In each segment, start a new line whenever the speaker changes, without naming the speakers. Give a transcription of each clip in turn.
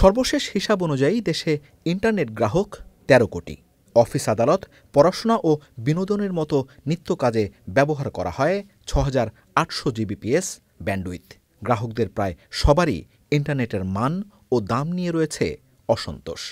সর্বশেষ হিসাব অনুযায়ী দেশে ইন্টারনেট গ্রাহক ১৩ কোটি। অফিস আদালত, পড়াশোনা ও বিনোদনের মতো নিত্য কাজে ব্যবহার করা হয় ৬,৮০০ জিবিপিএস ব্যান্ডউইথ। গ্রাহকদের প্রায় সবারই ইন্টারনেটের মান ও দাম নিয়ে রয়েছে অসন্তোষ।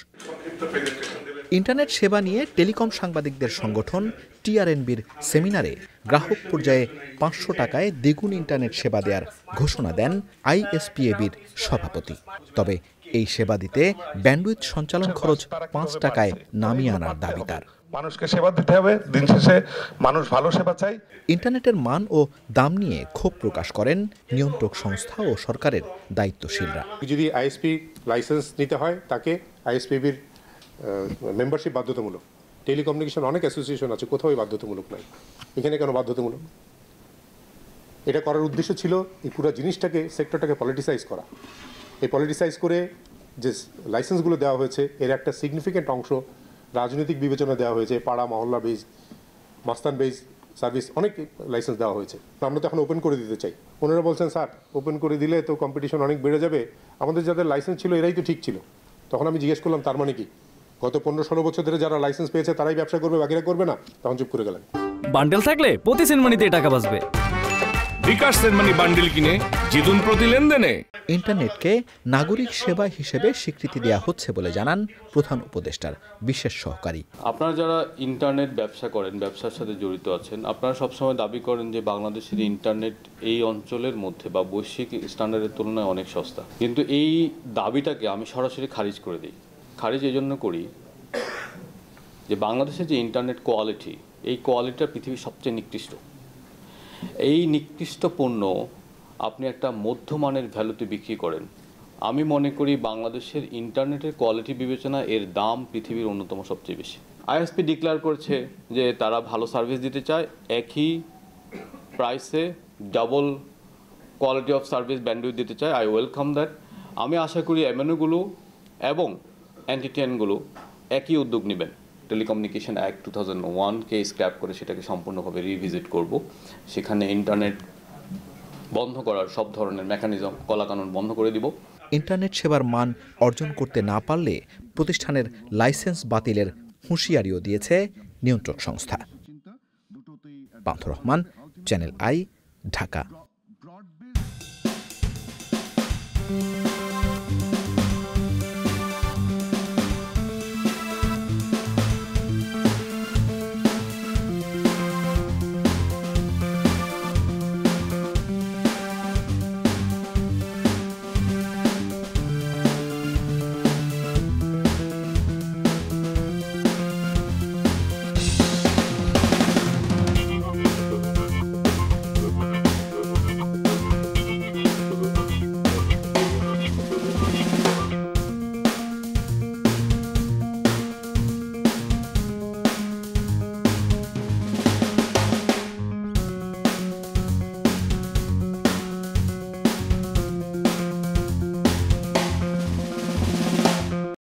ইন্টারনেট সেবা নিয়ে টেলিকম সাংবাদিকদের সংগঠন টিআরএনবির সেমিনারে গ্রাহক পর্যায়ে ৫০০ টাকায় দ্বিগুণ ইন্টারনেট সেবা দেওয়ার ঘোষণা দেন আইএসপিএবির সভাপতি। তবে এই সেবা দিতে ব্যান্ডউইথ সঞ্চালন খরচ ৫ টাকায় নামিয়ে আনার দাবি তার।
মানুষকে সেবা দিতে হবে, দিন শেষে মানুষ ভালো সেবা চাই।
ইন্টারনেটের মান ও দাম নিয়ে ক্ষোভ প্রকাশ করেন নিয়ন্ত্রক সংস্থা ও সরকারের দায়িত্বশীলরা।
যদি আইএসপি লাইসেন্স নিতে হয় তাকে আইএসপিবির মেম্বারশিপ বাধ্যতামূলক। টেলিকমিউনিকেশন অনেক অ্যাসোসিয়েশন আছে, কোথাও বাধ্যতামূলক নাই, এখানে কেন বাধ্যতামূলক? এটা করার উদ্দেশ্য ছিল এই পুরো জিনিসটাকে, সেক্টরটাকে পলিটিসাইজ করা। এই পলিটিসাইজ করে যে লাইসেন্সগুলো দেওয়া হয়েছে এর একটা সিগনিফিক্যান্ট অংশ রাজনৈতিক বিবেচনা দেওয়া হয়েছে। পাড়া মহল্লা বেজ, মাস্তান বেজ সার্ভিস অনেক লাইসেন্স দেওয়া হয়েছে। আমরা তো এখন ওপেন করে দিতে চাই। ওনারা বলছেন স্যার ওপেন করে দিলে তো কম্পিটিশন অনেক বেড়ে যাবে, আমাদের যাদের লাইসেন্স ছিল এরাই তো ঠিক ছিল। তখন আমি জিজ্ঞেস করলাম তার মানে কি গত ১৫-১৬ বছর ধরে যারা লাইসেন্স পেয়েছে তারাই ব্যবসা করবে, বাকিরা করবে না? তখন চুপ করে গেলেন।
বান্ডেল থাকলে প্রতি সেনমানিতে টাকা বাঁচবে।
বিকাশ সেনমানি বান্ডেল কিনে জিতুন প্রতি লেনদেনে।
ইন্টারনেটকে নাগরিক সেবা হিসেবে স্বীকৃতি দেওয়া হচ্ছে বলে জানান প্রধান উপদেষ্টার বিশেষ সহকারী।
আপনারা যারা ইন্টারনেট ব্যবসা করেন, ব্যবসার সাথে জড়িত আছেন, আপনারা সবসময় দাবি করেন যে বাংলাদেশের ইন্টারনেট এই অঞ্চলের মধ্যে বা বৈশ্বিক স্ট্যান্ডার্ডের তুলনায় অনেক সস্তা। কিন্তু এই দাবিটাকে আমি সরাসরি খারিজ করে দিই। খারিজ এই জন্য করি যে বাংলাদেশের যে ইন্টারনেট কোয়ালিটি, এই কোয়ালিটিটা পৃথিবীর সবচেয়ে নিকৃষ্ট। এই নিকৃষ্ট পণ্য আপনি একটা মধ্যমানের ভ্যালুতে বিক্রি করেন। আমি মনে করি বাংলাদেশের ইন্টারনেটের কোয়ালিটি বিবেচনা এর দাম পৃথিবীর অন্যতম সবচেয়ে বেশি। আইএসপি ডিক্লেয়ার করছে যে তারা ভালো সার্ভিস দিতে চায়, একই প্রাইসে double quality of service bandwidth দিতে চায়। I welcome that. আমি আশা করি এমএনওগুলো এবং এনটিটিএনগুলো একই উদ্যোগ নেবেন। টেলিকমিউনিকেশন অ্যাক্ট 2001-কে স্ক্র্যাপ করে সেটাকে সম্পূর্ণভাবে রিভিজিট করব। সেখানে ইন্টারনেট বন্ধ করার সব ধরনের মেকানিজম, কলাকানুন বন্ধ করে দিব।
ইন্টারনেট সেবার মান অর্জন করতে না পারলে প্রতিষ্ঠানের লাইসেন্স বাতিলের হুঁশিয়ারিও দিয়েছে নিয়ন্ত্রক সংস্থা। পান্থ রহমান, চ্যানেল আই, ঢাকা।